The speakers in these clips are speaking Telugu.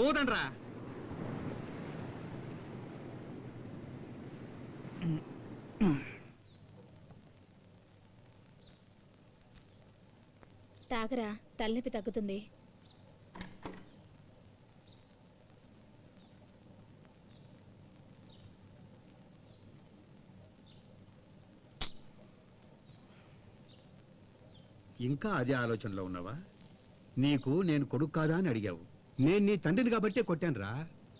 ఊదండ్రా. తాగరా, తలనొప్పి తగ్గుతుంది. ఇంకా అదే ఆలోచనలో ఉన్నావా? నీకు నేను కొడుకు కాదా అని అడిగావు. నేను నీ తండ్రిని కాబట్టే కొట్టానురా.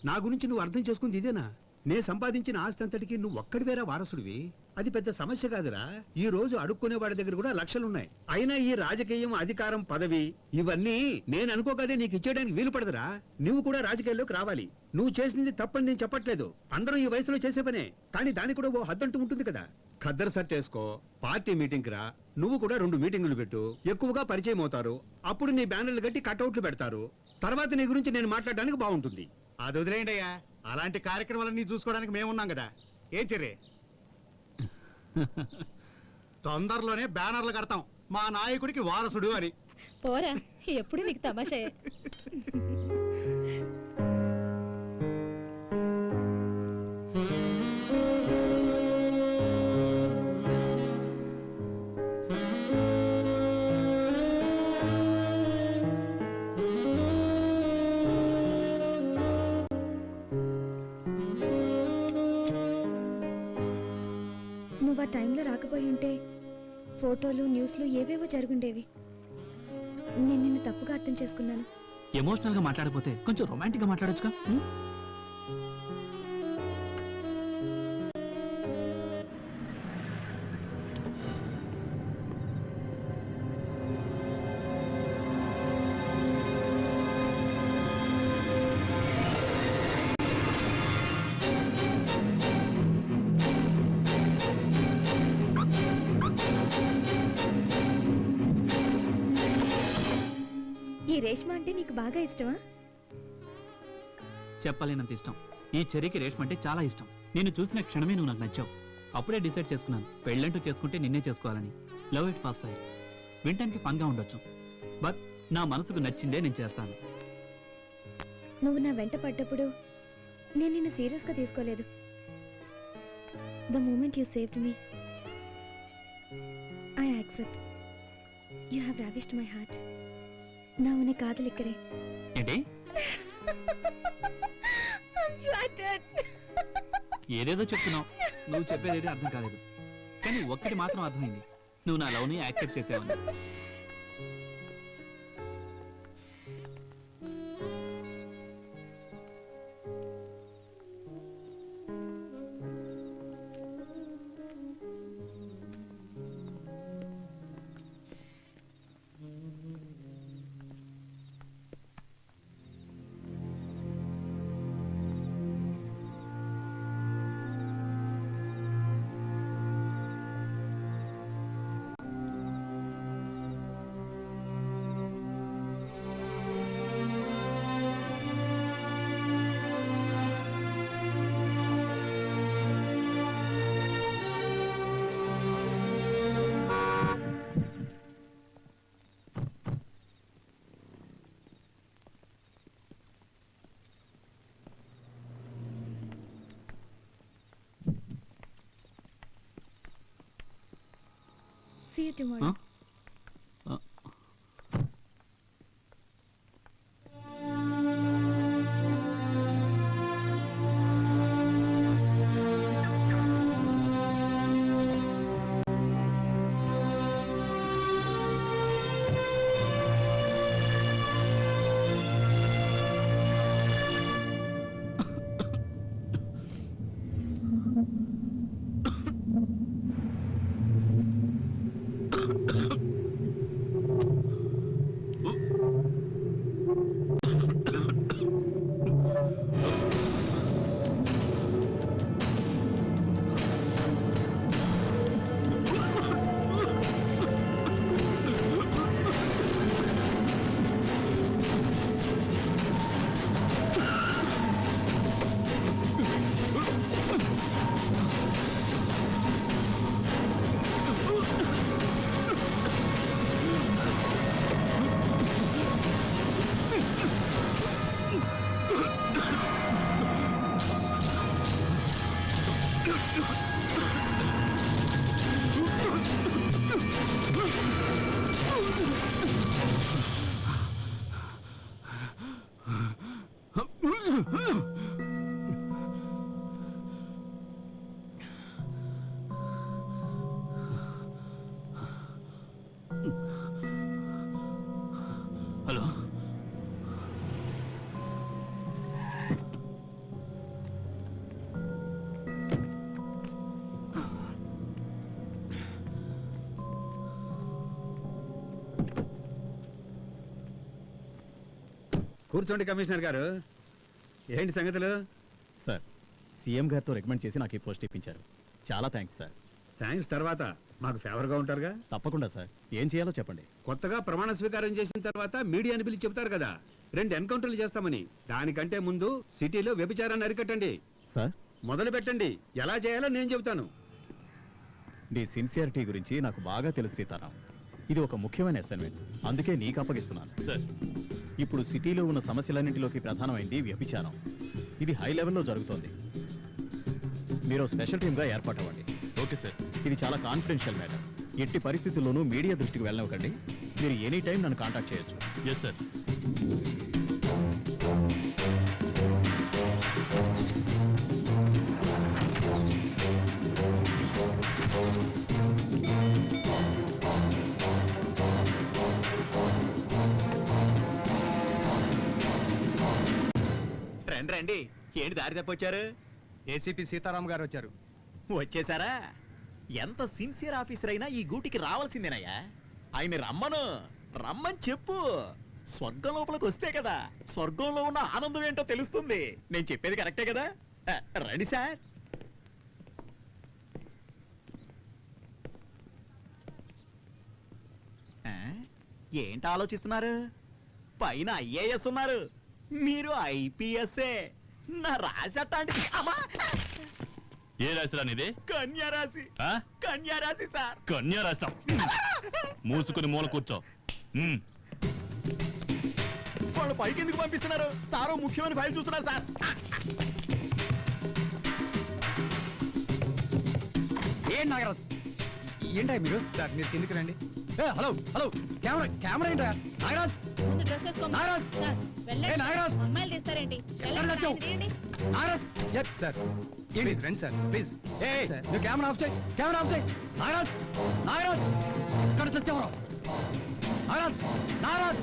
నా గురించి నువ్వు అర్థం చేసుకుంది ఇదేనా? నే సంపాదించిన ఆస్తి అంతటికి నువ్వు ఒక్కడివేరా వారసుడివి. అది పెద్ద సమస్య కాదురా. ఈ రోజు అడుక్కునే వాడి దగ్గర కూడా లక్షలున్నాయి. అయినా ఈ రాజకీయం, అధికారం, పదవి ఇవన్నీ నేను అనుకోగానే నీకు ఇచ్చేయడానికి వీలు పడదురా. నువ్వు కూడా రాజకీయాల్లోకి రావాలి. నువ్వు చేసింది తప్పని నేను చెప్పట్లేదు. అందరూ ఈ వయసులో చేసే పనే. కానీ దానికి కూడా ఓ హద్దంటూ ఉంటుంది కదా. ఖద్దరు సెట్ వేసుకో, పార్టీ మీటింగ్ రా. నువ్వు కూడా 2 మీటింగులు పెట్టు. ఎక్కువగా పరిచయం అవుతారు. అప్పుడు నీ బ్యానర్లు కట్టి కట్అవుట్లు పెడతారు. తర్వాత నీ గురించి నేను మాట్లాడడానికి బాగుంటుంది. అది వదిలేయండి అయ్యా. అలాంటి కార్యక్రమాలన్నీ చూసుకోవడానికి మేమున్నాం కదా. ఏం చెర్రే, తొందరలోనే బ్యానర్లు కడతాం మా నాయకుడికి వారసుడు అని. పోరా, ఎప్పుడు నీకు తమాషాయే. నువ్వు ఆ టైంలో రాకపోయి ఉంటే ఫోటోలు, న్యూస్లు ఏవేవో జరుగుండేవి. నేను నిన్ను తప్పుగా అర్థం చేసుకున్నాను. ఎమోషనల్ గా మాట్లాడకపోతే కొంచెం రొమాంటిక్ గా మాట్లాడొచ్చుగా. ఈ రేష్మ అంటే నీకు బాగా ఇష్టమా? చెప్పలేనంత ఇష్టం. ఈ చెర్రీకి రేష్మ అంటే చాలా ఇష్టం. నిన్ను చూసిన క్షణమే నువ్వు నాకు నచ్చావు. అప్పుడే డిసైడ్ చేసుకున్నాను, పెళ్ళంటూ చేసుకుంటే నిన్నే చేసుకోవాలని. Love it first sight. వింటానికి ఫన్గా ఉండొచ్చు, బట్ నా మనసుకు నచ్చిందే నేను చేస్తాను. నువ్వు నా వెంట పడ్డప్పుడు నేను నిన్ను సీరియస్గా తీసుకోలేదు. The moment you saved me, I accept. You have ravished my heart. நான் உன்னை காதலிக்கிறேன். ఏంటి? ఏదేదో చెప్తున్నావు. నువ్వు చెప్పేది అర్థం కాలేదు. కానీ ఒక్కటి మాత్రం అర్థమైంది, నువ్వు నా లవ్ ని యాక్సెప్ట్ చేసావని. See you tomorrow. హలో కూర్చోండి కమిషనర్ గారు. ఏంటి సంగతులు? సార్, సీఎం గారితో రికమెండ్ చేసి నాకు ఈ పోస్ట్ ఇప్పించారు. చాలా థ్యాంక్స్ సార్. థ్యాంక్స్ తర్వాత మాకు ఫేవర్గా ఉంటారుగా. తప్పకుండా సార్. ఏం చేయాలో చెప్పండి. కొత్తగా ప్రమాణ స్వీకారం చేసిన తర్వాత మీడియాని పిలిచి చెప్తారు కదా 2 ఎన్కౌంటర్లు చేస్తామని. దానికంటే ముందు సిటీలో వ్యభిచారాన్ని అరికట్టండి. సార్, మొదలు పెట్టండి. ఎలా చేయాలో నేను చెబుతాను. నీ సిన్సియారిటీ గురించి నాకు బాగా తెలుసు సీతారాం. ఇది ఒక ముఖ్యమైన అసైన్మెంట్, అందుకే నీకు అప్పగిస్తున్నాను. సార్ ఇప్పుడు సిటీలో ఉన్న సమస్యలన్నింటిలోకి ప్రధానమైంది వ్యభిచారం. ఇది హై లెవెల్లో జరుగుతోంది. మీరు స్పెషల్ టీమ్గా ఏర్పాటు అవ్వండి. Okay sir. ఇది చాలా కాన్ఫిడెన్షియల్ మ్యాటర్. ఎట్టి పరిస్థితుల్లోనూ మీడియా దృష్టికి వెళ్ళనివ్వకండి. మీరు ఎనీ టైం నన్ను కాంటాక్ట్ చేయొచ్చు. Yes sir. రండి రండి, ఏంటి దారి తప్పొచ్చారు? ఏసీపీ సీతారాం గారు వచ్చారు. వచ్చేసారా? ఎంత సిన్సియర్ ఆఫీసర్ అయినా ఈ గూటికి రావాల్సిందేనయ్యా. ఆయన రమ్మని చెప్పు. స్వర్గం లోపలికి వస్తే కదా స్వర్గంలో ఉన్న ఆనందం ఏంటో తెలుస్తుంది. నేను చెప్పేది కరెక్టే కదా? రండి సార్. ఏంటి ఆలోచిస్తున్నారు? పైన ఐఏఎస్ ఉన్నారు, మీరు ఐపీఎస్ఏ. నా రాశి అట్లాంటిది. అమ్మా, ఏ రాశిరా నీది? కన్యారాశి. ఆ? కన్యారాశి సార్. కన్యా రాస్తాం. మూసుకుని మూల కూర్చో. వాళ్ళు పైకి ఎందుకు పంపిస్తున్నారు? సారో ముఖ్యమైన ఫైల్ చూస్తున్నారు సార్. ఏం నాగరాజు, ఏంటా మీరు? సార్ మీరు కిందికి రండి. హలో హలో, కెమెరా ఏంటా? నాగరాజ్, ముందు డ్రెస్ వేసుకో. నాగరాజ్! సార్, వెళ్ళండి. ఏ నాగరాజ్! అమ్మాయిలు తీస్తారేంటి? వెళ్ళండి, ఎక్కడ తెచ్చావు? ఆయన తీయండి. నాగరాజ్! Yes sir. ఏంటి రండి సార్, ప్లీజ్. ఏ నువ్వు కెమెరా ఆఫ్ చేయి, కెమెరా ఆఫ్ చేయి. నాగరాజ్, నాగరాజ్, ఎక్కడ చచ్చావు? నాగరాజ్, నాగరాజ్!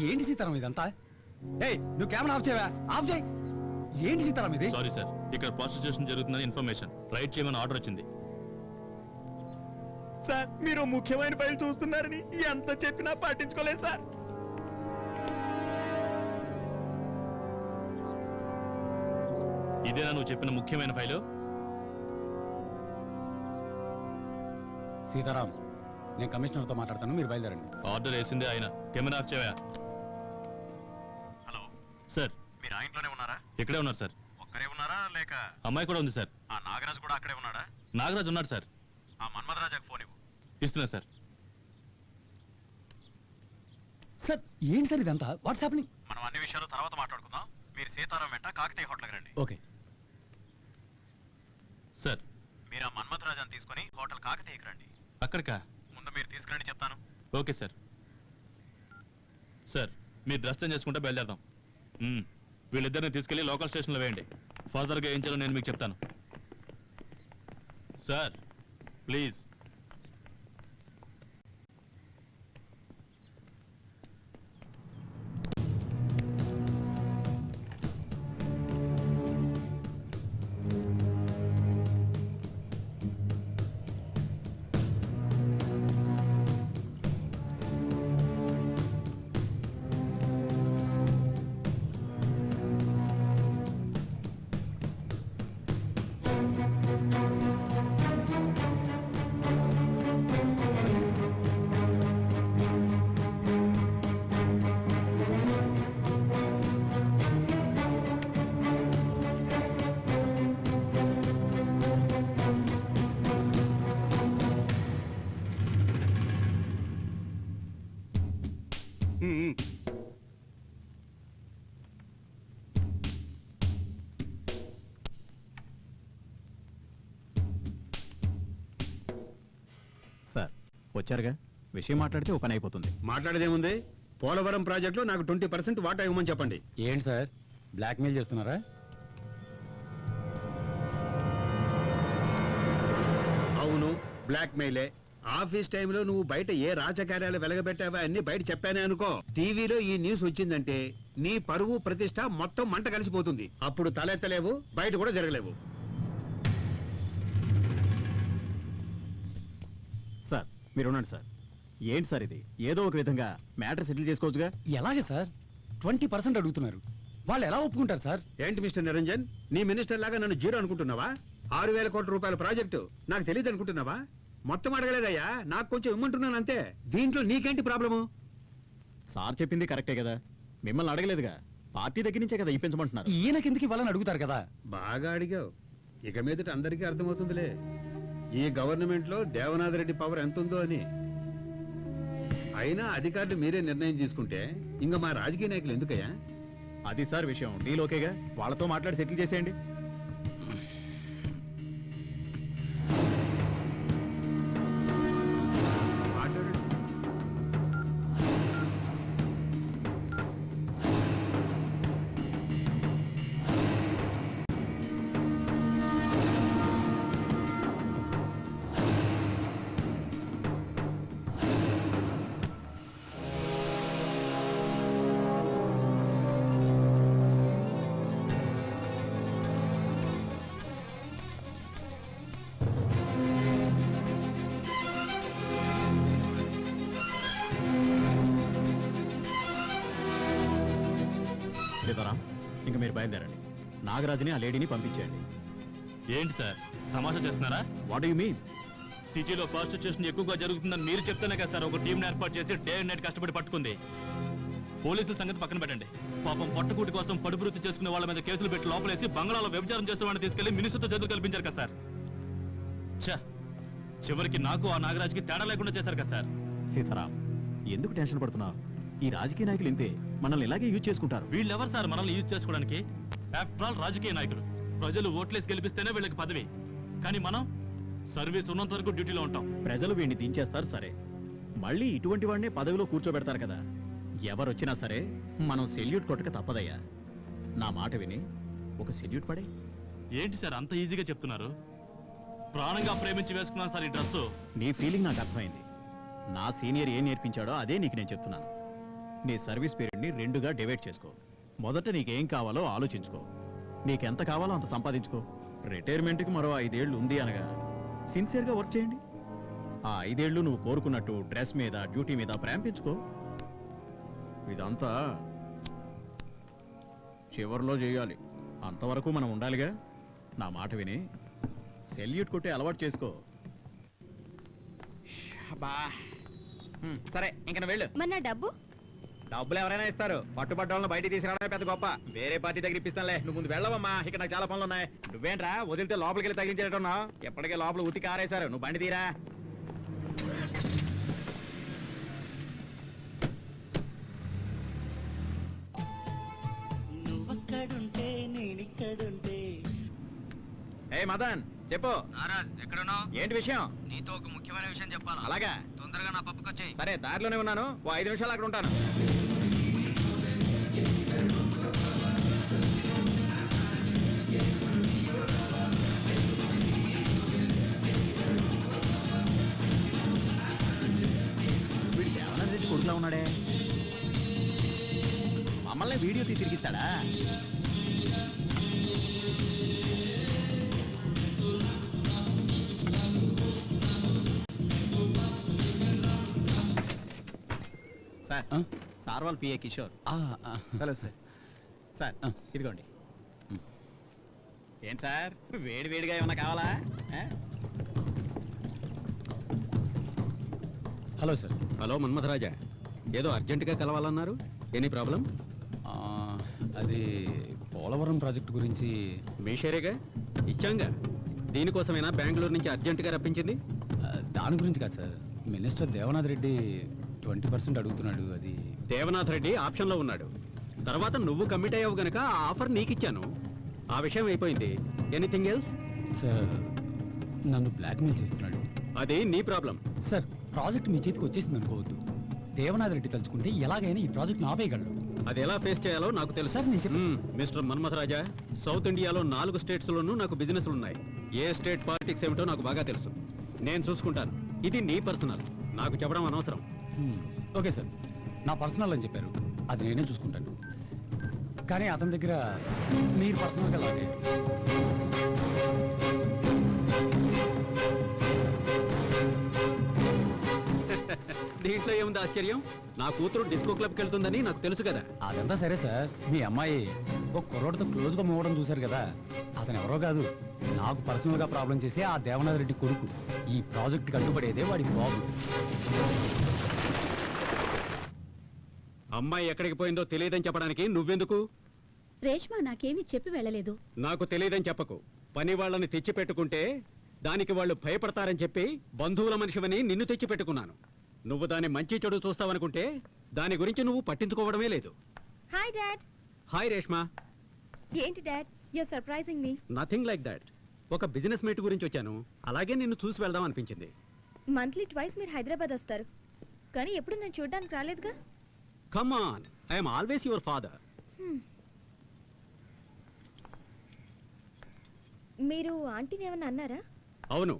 ఏంటి సీతారాం ఇదంతా? ఏ నువ్వు కెమెరా ఆఫ్ చేయవా? ఆఫ్ చేయి. ఏంటి సీతారాం ఇది? సారీ సార్, ఇక్కడ ప్రాస్టిట్యూషన్ జరుగుతుందని ఇన్ఫర్మేషన్. రైట్ చేయమని ఆర్డర్ వచ్చింది. సార్, మీరు ముఖ్యమైన ఫైల్ చూస్తున్నారని ఎంత చెప్పినా పట్టించుకోలేదు సార్. ఇదేనా నువ్వు చెప్పిన ముఖ్యమైన ఫైలు? సీతారాం, నేను కమిషనర్తో మాట్లాడతాను, మీరు బయలుదేరండి. ఆర్డర్ వేసిందే ఆయన. కెమెరా ఆఫ్ చేయవా? హలో సార్, మీరు ఆ ఇంట్లోనే ఉన్నారా? ఇక్కడే ఉన్నారు సార్. ఒక్కరే ఉన్నారా లేక అమ్మాయి కూడా ఉంది సార్. ఆ నాగరాజు కూడా అక్కడే ఉన్నాడా? నాగరాజు ఉన్నాడు సార్. ఆ మన్మధరాజాకు ఫోన్ ఇవ్వు. ఇస్తున్నా సార్. సార్, ఏంటి సార్ ఇదంతా? What's happening? మనం అన్ని విషయాలు తర్వాత మాట్లాడుకుందాం. మీరు సీతారాం వెంట కాకతీయ హోటల్కి రండి. Okay sir. మీరు ఆ మన్మధరాజాన్ని తీసుకుని హోటల్ కాకతీయకి రండి. అక్కడికా? ముందు మీరు తీసుకురండి, చెప్తాను. Okay sir. సార్, మీరు డ్రెస్ చేంజ్ చేసుకుంటే బయలుదేరదాం. వీళ్ళిద్దరిని తీసుకెళ్లి లోకల్ స్టేషన్లో వేయండి. ఫర్దర్గా ఏం చేయాలో నేను మీకు చెప్తాను. Sir please. సార్, వచ్చారుగా, విషయం మాట్లాడితే ఓ పని అయిపోతుంది. మాట్లాడేదేముంది? పోలవరం ప్రాజెక్టులో నాకు 20% వాటా ఇవ్వమని చెప్పండి. ఏంటి సార్, బ్లాక్మెయిల్ చేస్తున్నారా? అవును, బ్లాక్ మెయిలే. ఆఫీస్ టైంలో నువ్వు బయట ఏ రాజకార్యాలు వెలగబెట్టావా అన్ని బయట చెప్పానే అనుకో, టీవీలో ఈ న్యూస్ వచ్చిందంటే నీ పరువు ప్రతిష్ట మొత్తం మంట కలిసిపోతుంది. అప్పుడు తలెత్తలేవు, బయట కూడా జరగలేవు. సార్ మీరు ఉండండి సార్. ఏంటి సార్ ఇది? ఏదో ఒక విధంగా మ్యాటర్ సెటిల్ చేసుకోవచ్చుగా. ఎలాగే సార్ 20% అడుగుతున్నారు, వాళ్ళు ఎలా ఒప్పుకుంటారు సార్? ఏంటి మిస్టర్ నిరంజన్, నీ మినిస్టర్ లాగా నన్ను జీరో అనుకుంటున్నావా? 6,000 కోట్ల రూపాయల ప్రాజెక్టు నాకు తెలియదు అనుకుంటున్నావా? మొత్తం అడగలేదయ్యా, నాకు కొంచెం ఇమ్మంటున్నాను అంతే. దీంట్లో నీకేంటి ప్రాబ్లము? సార్ చెప్పింది కరెక్టే కదా, మిమ్మల్ని అడగలేదుగా, పార్టీ దగ్గర నుంచే కదా ఇప్పించమంటున్నారు. ఈయన కిందకి వాళ్ళని అడుగుతారు కదా. బాగా అడిగావు. ఇక మీదట అందరికీ అర్థమవుతుందిలే ఈ గవర్నమెంట్ లో దేవనాథ్ రెడ్డి పవర్ ఎంత ఉందో అని. అయినా అధికారులు మీరే నిర్ణయం తీసుకుంటే ఇంకా మా రాజకీయ నాయకులు ఎందుకయ్యా? అది సార్ విషయం. డీల్ ఓకేగా, వాళ్ళతో మాట్లాడి సెటిల్ చేసేయండి. మాట్లాడండి. సీతారాం, ఇంక మీరు బయలుదేరండి. నాగరాజుని ఆ లేడీని పంపించేయండి. ఏంటి సార్ తమాషా చేస్తున్నారా? What you mean? సిటీలో ప్రాస్టిట్యూషన్ ఎక్కువగా జరుగుతుందని మీరు చెప్తేనే కదా సార్ ఒక టీంని ఏర్పాటు చేసి డే అండ్ నైట్ కష్టపడి పట్టుకుంది. పోలీసుల సంగతి పక్కన పెట్టండి, పాపం పట్టుకూటి కోసం పడుబృత్తి చేసుకునే వాళ్ళ మీద కేసులు పెట్టి లోపలేసి బంగాళాలో వ్యభిచారం చేసే వాళ్ళని తీసుకెళ్లి మినిస్టర్తో చదువు కల్పించారు కదా సార్. చివరికి నాకు ఆ నాగరాజుకి తేడా లేకుండా చేశారు కదా సార్. సీతారాం, ఎందుకు టెన్షన్ పడుతున్నావు? ఈ రాజకీయ నాయకులు ఇంతే, మనల్ని ఇలాగే యూజ్ చేసుకుంటారు. వీళ్ళెవరు సార్ మనల్ని యూజ్ చేసుకోవడానికి? ఆఫ్టర్ ఆల్ రాజకీయ నాయకులు. ప్రజలు ఓట్లేసి గెలిపిస్తేనే వీళ్ళకి పదవి, కానీ మనం సర్వీస్ ఉన్నంత వరకు డ్యూటీలో ఉంటాం. ప్రజలు వీడిని దించేస్తారు సరే, మళ్ళీ ఇటువంటి వాడినే పదవిలో కూర్చోబెడతారు కదా. ఎవరొచ్చినా సరే మనం సెల్యూట్ కొట్టక తప్పదయ్యా. నా మాట విని ఒక సెల్యూట్ పడే. ఏంటి సార్ అంత ఈజీగా చెప్తున్నారు? ప్రాణంగా ప్రేమించి వేసుకున్నాను సార్ ఈ డ్రెస్సు. నీ ఫీలింగ్ నాకు అర్థమైంది. నా సీనియర్ ఏం నేర్పించాడో అదే నీకు నేను చెప్తున్నాను. నీ సర్వీస్ పీరియడ్ని 2గా డివైడ్ చేసుకో. మొదట నీకేం కావాలో ఆలోచించుకో, నీకెంత కావాలో అంత సంపాదించుకో. రిటైర్మెంట్కి మరో 5 ఏళ్ళు ఉంది అనగా సిన్సియర్గా వర్క్ చేయండి. ఆ 5 ఏళ్ళు నువ్వు కోరుకున్నట్టు డ్రెస్ మీద డ్యూటీ మీద ప్రేమ పెంచుకో. ఇదంతా చివర్లో చేయాలి, అంతవరకు మనం ఉండాలిగా. నా మాట విని సెల్యూట్ కొట్టే అలవాటు చేసుకో. సరే ఇంక నువ్వు వెళ్ళు. మరి నా డబ్బు? డబ్బులు ఎవరైనా ఇస్తారు, పట్టుబడ్డ వాళ్ళని బయటికి తీసుకురావడమే పెద్ద గొప్ప. వేరే పార్టీ దగ్గర ఇప్పిస్తానులే, నువ్వు ముందు వెళ్ళవమ్మా, ఇక్కడ నాకు చాలా పనులు ఉన్నాయి. నువ్వేంట్రా వదిలితే లోపలికి వెళ్ళి తగిలించేటట్టున్నావు? ఎప్పటికే లోపల ఉతికి ఆరేశారు, నువ్వు బండి తీరా. నువ్వక్కడుంటే నేనిక్కడుంటే. ఏ మదన్ చెప్పు. నారాజ్ ఎక్కడున్నావు? ఏంటి విషయం? నీతో ఒక ముఖ్యమైన విషయం చెప్పాలి. అలాగా, తొందరగా నా పప్పుకి వచ్చేయ్. సరే దారిలోనే ఉన్నాను, ఓ 5 నిమిషాలు అక్కడ ఉంటాను. వీడు దేవనాథ్ రెడ్డి కొడుకులా ఉన్నాడే, మమ్మల్ని వీడియో తీసి తిరిగిస్తాడా? సార్, సార్ వాళ్ళ PA Kishore. Hello sir. Sir ఇదిగోండి. ఏం సార్ వేడి వేడిగా ఏమన్నా కావాలా? Hello sir. హలో మన్మథరాజా, ఏదో అర్జెంటుగా కలవాలన్నారు, ఎనీ ప్రాబ్లం? అది పోలవరం ప్రాజెక్టు గురించి. మీ షేరేగా ఇచ్చాంగా, దీనికోసమైనా బెంగళూరు నుంచి అర్జెంటుగా రప్పించింది? దాని గురించి కాదు సార్, మినిస్టర్ దేవనాథ్ రెడ్డి 20% అడుగుతున్నాడు. అది దేవనాథ్ రెడ్డి ఆప్షన్లో ఉన్నాడు, తర్వాత నువ్వు కమిట్ అయ్యావు గనక ఆ ఆఫర్ నీకిచ్చాను. ఆ విషయం అయిపోయింది. Anything else? సార్ నన్ను బ్లాక్మెయిల్ చేస్తున్నాడు. అది నీ ప్రాబ్లం. సార్ ప్రాజెక్ట్ మీ చేతికి వచ్చేసింది అనుకోవద్దు. దేవనాథ్ రెడ్డి తలుచుకుంటే ఎలాగైనా ఈ ప్రాజెక్ట్ను ఆపేయగలడు. అది ఎలా ఫేస్ చేయాలో నాకు తెలుసు. సార్ నేను చెప్పాను. మిస్టర్ మన్మథరాజా, సౌత్ ఇండియాలో 4 స్టేట్స్లోనూ నాకు బిజినెస్లు ఉన్నాయి. ఏ స్టేట్ పాలిటిక్స్ ఏమిటో నాకు బాగా తెలుసు. నేను చూసుకుంటాను. ఇది నీ పర్సనల్, నాకు చెప్పడం అనవసరం. ఓకే సార్, నా పర్సనల్ అని చెప్పారు, అది నేనే చూసుకుంటాను. కానీ అతని దగ్గర మీరు పర్సనల్గా లాగే. దీంట్లో ఏముంది ఆశ్చర్యం? నా కూతురు డిస్కో క్లబ్కి వెళ్తుందని నాకు తెలుసు కదా. అదంతా సరే సార్, మీ అమ్మాయి ఒక కుర్రోడితో క్లోజ్గా మూవడం చూశారు కదా, అతను ఎవరో కాదు, నాకు పర్సనల్గా ప్రాబ్లం చేసి ఆ దేవనాథ్ రెడ్డి కొడుకు. ఈ ప్రాజెక్ట్కి అడ్డుపడేదే వాడి బాబు. అమ్మాయి ఎక్కడికి పోయిందో తెలియదని చెప్పడానికి నువ్వెందుకు? రేష్మా నాకేమీ చెప్పి వెళ్ళలేదు. నాకు తెలియదని చెప్పకు. పని వాళ్ళని తెచ్చి పెట్టుకుంటే దానికి వాళ్ళు భయపడతారని చెప్పి బంధువుల మనిషివని నిన్ను తెచ్చి పెట్టుకున్నాను. నువ్వు దాని మంచి చెడు చూస్తావనుకుంటే దాని గురించి నువ్వు పట్టించుకోవడమే లేదు. Hi dad. హాయ్ రేష్మా. ఏంటి dad, your surprising me. Nothing like that. ఒక బిజినెస్ మీట్ గురించి వచ్చాను, అలాగే నిన్ను చూసి వెళ్దాం అనిపించింది. మంత్లీ ట్వైస్ మీరు హైదరాబాద్ వస్తారు, కానీ ఎప్పుడు నేను చూడడానికి రాలేదుగా. Come on, I'm always your father. మీరు ఆంటీని ఏమన్నా అన్నారా? అవును,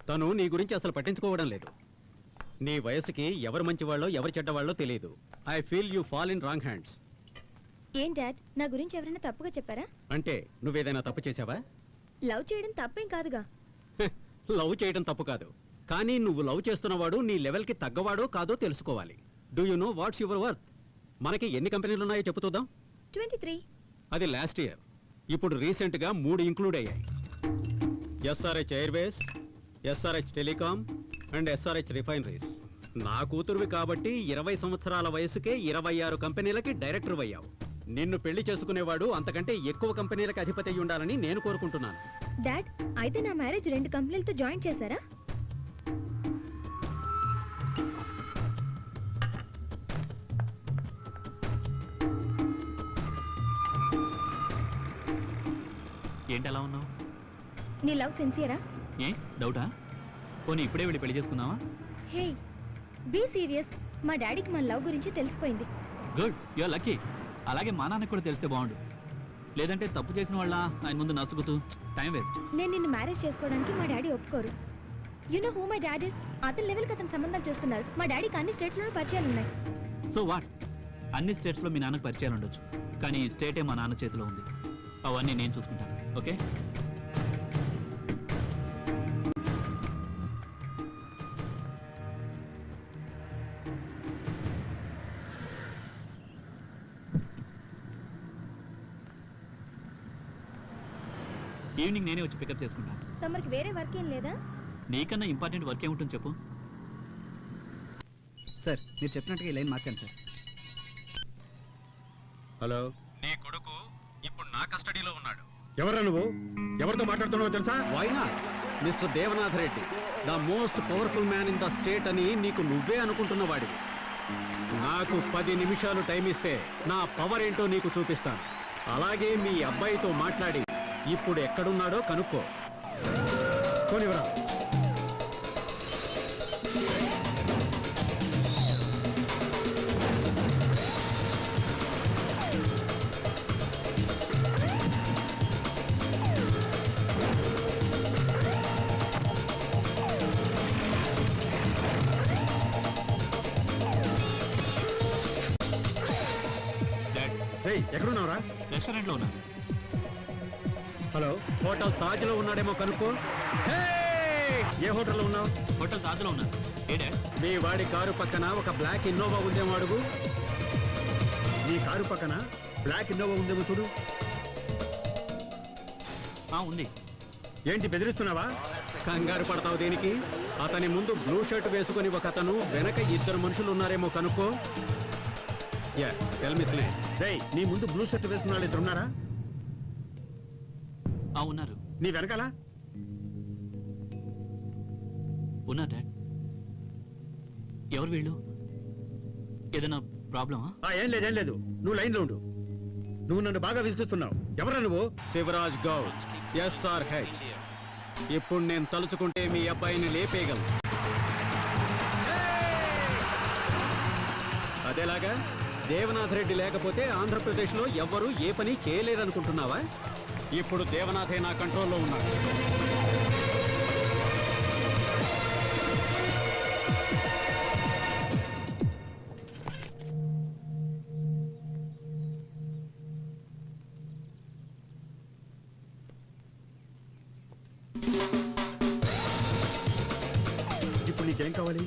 తను నీ గురించి అసలు పట్టించుకోవడం లేదు. నీ వయసుకి ఎవరు మంచివాళ్ళో ఎవరు చెడ్డవాళ్ళో తెలియదు. I feel you fall in wrong hands. ఏం డాడ్, నా గురించి ఎవరైనా తప్పుగా చెప్పారా? అంటే నువ్వేదైనా తప్పు చేసావా? లవ్ చేయడం తప్పేం కాదుగా. లవ్ చేయడం తప్పు కాదు, కానీ నువ్వు లవ్ చేస్తున్నవాడు నీ లెవెల్కి తగ్గవాడో కాదో తెలుసుకోవాలి. Do you know what's your worth? మనకి ఎన్ని కంపెనీలు ఉన్నాయో చెప్పు చూద్దాం. 23. అది లాస్ట్ ఇయర్. ఇప్పుడు రీసెంట్గా 3 ఇంక్లూడ్ అయ్యాయి. SRH Airways, SRH telecom and SRH refineries. నా కూతురువి కాబట్టి 20 సంవత్సరాల వయసుకే 26 కంపెనీలకి డైరెక్టర్ అయ్యావు. నిన్ను పెళ్లి చేసుకునేవాడు అంతకంటే ఎక్కువ కంపెనీలకు అధిపతి అయి ఉండాలని నేను కోరుకుంటున్నాను. డాడ్, అయితే నా మ్యారేజ్ 2 కంపెనీలతో జాయిన్ చేశారా? ఏంటి అలా ఉన్నావు? నీ లవ్ సిన్సియరా? ఏ డౌటా? పోనీ ఇప్పుడే వెళ్ళి పెళ్లి చేసుకుందామా? Hey, be serious. మా డాడీకి మన లవ్ గురించి తెలిసిపోయింది. Good, you're lucky. అలాగే మా నాన్నకు కూడా తెలిస్తే బాగుండు. లేదంటే తప్పు చేసిన వాళ్ళ ఆయన ముందు నసుగుతూ టైం వేస్ట్. నేను నిన్ను మ్యారేజ్ చేసుకోవడానికి మా డాడీ ఒప్పుకోరు. You know who my dad is? అతని లెవెల్కి అతను సంబంధాలు చూస్తున్నారు. మా డాడీకి అన్ని స్టేట్స్లోనూ పరిచయాలు ఉన్నాయి. So what? అన్ని స్టేట్స్లో మీ నాన్నకు పరిచయాలు ఉండొచ్చు, కానీ ఈ స్టేటే మా నాన్న చేతిలో ఉంది. అవన్నీ నేను చూసుకుంటాను. ఓకే? ఈవినింగ్ నేనే వచ్చి పికప్ చేసుకుంటాను. తమరికి వేరే వర్క్ ఏం లేదా? నీకన్నా ఇంపార్టెంట్ వర్క్ ఏముంటుంది చెప్పు. సార్, మీరు చెప్పినట్టుగా ఈ లైన్ మార్చాను సార్. హలో, నీ కొడుకు ఇప్పుడు నా కస్టడీలో ఉన్నాడు. ఎవరా నువ్వు? ఎవరితో మాట్లాడుతున్నావో తెలుసా? Why not? Mister Devanath Reddy, the most powerful man in the state అని నీకు నువ్వే అనుకుంటున్న వాడివి. నాకు 10 నిమిషాలు టైం ఇస్తే నా పవర్ ఏంటో నీకు చూపిస్తాను. అలాగే మీ అబ్బాయితో మాట్లాడి ఇప్పుడు ఎక్కడున్నాడో కనుక్కో. పోనివరా. ఎక్కడున్నావురా? రెస్టారెంట్లో ఉన్నా. హలో, హోటల్ తాజ్ లో ఉన్నాడేమో కనుక్కో. ఏ హోటల్లో ఉన్నావు? హోటల్ తాజ్లో ఉన్నా. ఏ డాడ్? మీ వాడి కారు పక్కన ఒక బ్లాక్ ఇన్నోవా ఉందేమో అడుగు. నీ కారు పక్కన బ్లాక్ ఇన్నోవా ఉందేమో చూడు. ఉంది. ఏంటి బెదిరిస్తున్నావా? కంగారు పడతావు దేనికి? అతని ముందు బ్లూ షర్ట్ వేసుకుని ఒక అతను, వెనక 2 మనుషులు ఉన్నారేమో కనుక్కో. నీ ముందు బ్లూ షర్ట్ వేసుకున్న వాళ్ళు 2 ఉన్నారా? ఉన్నారు. నీ వెనకాల ఉన్నారు డాడ్. ఎవరు వీళ్ళు? ఏదైనా ప్రాబ్లమా? ఏం లేదు. నువ్వు లైన్లో ఉండు. నువ్వు నన్ను బాగా విసిగిస్తున్నావు. ఎవరా నువ్వు? శివరాజ్ గౌడ్, SRH. ఇప్పుడు నేను తలుచుకుంటే మీ అబ్బాయిని లేపేయగలను. అదేలాగా దేవనాథ్ రెడ్డి లేకపోతే ఆంధ్రప్రదేశ్లో ఎవ్వరూ ఏ పని చేయలేరనుకుంటున్నావా? ఇప్పుడు దేవనాథే నా కంట్రోల్లో ఉన్నాడు. కావాలి?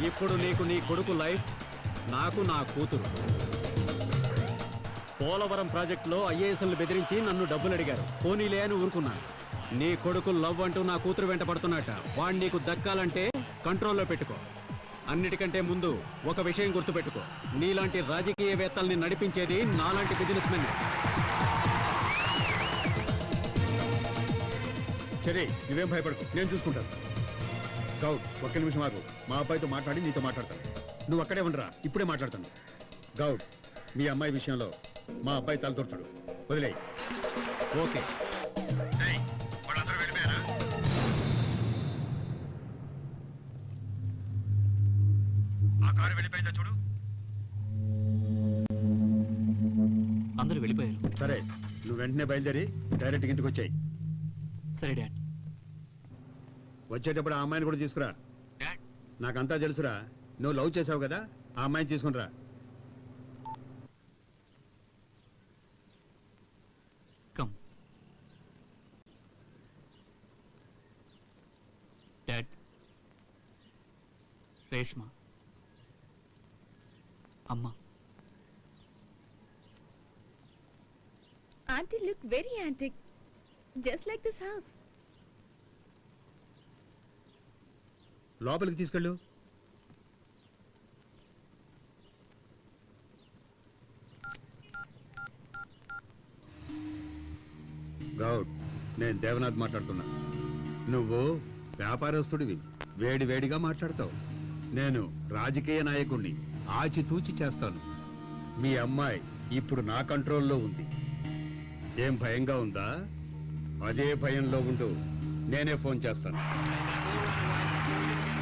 ఇప్పుడు నీకు నీ కొడుకు లైఫ్, నాకు నా కూతురు. పోలవరం ప్రాజెక్టులో ఐఏఎస్ఎల్ని బెదిరించి నన్ను డబ్బులు అడిగారు. పోనీలే అని ఊరుకున్నాను. నీ కొడుకు లవ్ అంటూ నా కూతురు వెంట పడుతున్నట్ట. వాణ్ణి నీకు దక్కాలంటే కంట్రోల్లో పెట్టుకో. అన్నిటికంటే ముందు ఒక విషయం గుర్తుపెట్టుకో, నీలాంటి రాజకీయవేత్తల్ని నడిపించేది నాలాంటి బిజినెస్ మెన్. సరే, నువ్వేం భయపడకు, నేను చూసుకుంటాను. గౌడ్, ఒక్క నిమిషం ఆగు. మా అబ్బాయితో మాట్లాడి నీతో మాట్లాడతాను. నువ్వు అక్కడే ఉండరా, ఇప్పుడే మాట్లాడతాను. గౌడ్, మీ అమ్మాయి విషయంలో మా అబ్బాయి తలదూర్చుడు వదిలేయి. ఓకే. ఆ కారు వెళ్ళిపోయిందా చూడు. అందరూ వెళ్ళిపోయారు. సరే, నువ్వు వెంటనే బయలుదేరి డైరెక్ట్ ఇంటికి వచ్చాయి. సరే డాడ్. వచ్చేటప్పుడు ఆ అమ్మాయిని కూడా తీసుకురా. నాకంతా తెలుసురా, నువ్వు లవ్ చేసావు కదా, ఆ అమ్మాయిని తీసుకునిరా. Come dad. రేష్మ అమ్మ. Auntie look very antique, just like this house. లోపలికి తీసుకెళ్ళు. గౌడ్, నేను దేవనాథ్ మాట్లాడుతున్నా. నువ్వు వ్యాపారస్తుడివి, వేడి వేడిగా మాట్లాడతావు. నేను రాజకీయ నాయకుడిని, ఆచితూచి చేస్తాను. మీ అమ్మాయి ఇప్పుడు నా కంట్రోల్లో ఉంది. ఏం భయంగా ఉందా? అదే భయంలో ఉంటూ నేనే ఫోన్ చేస్తాను.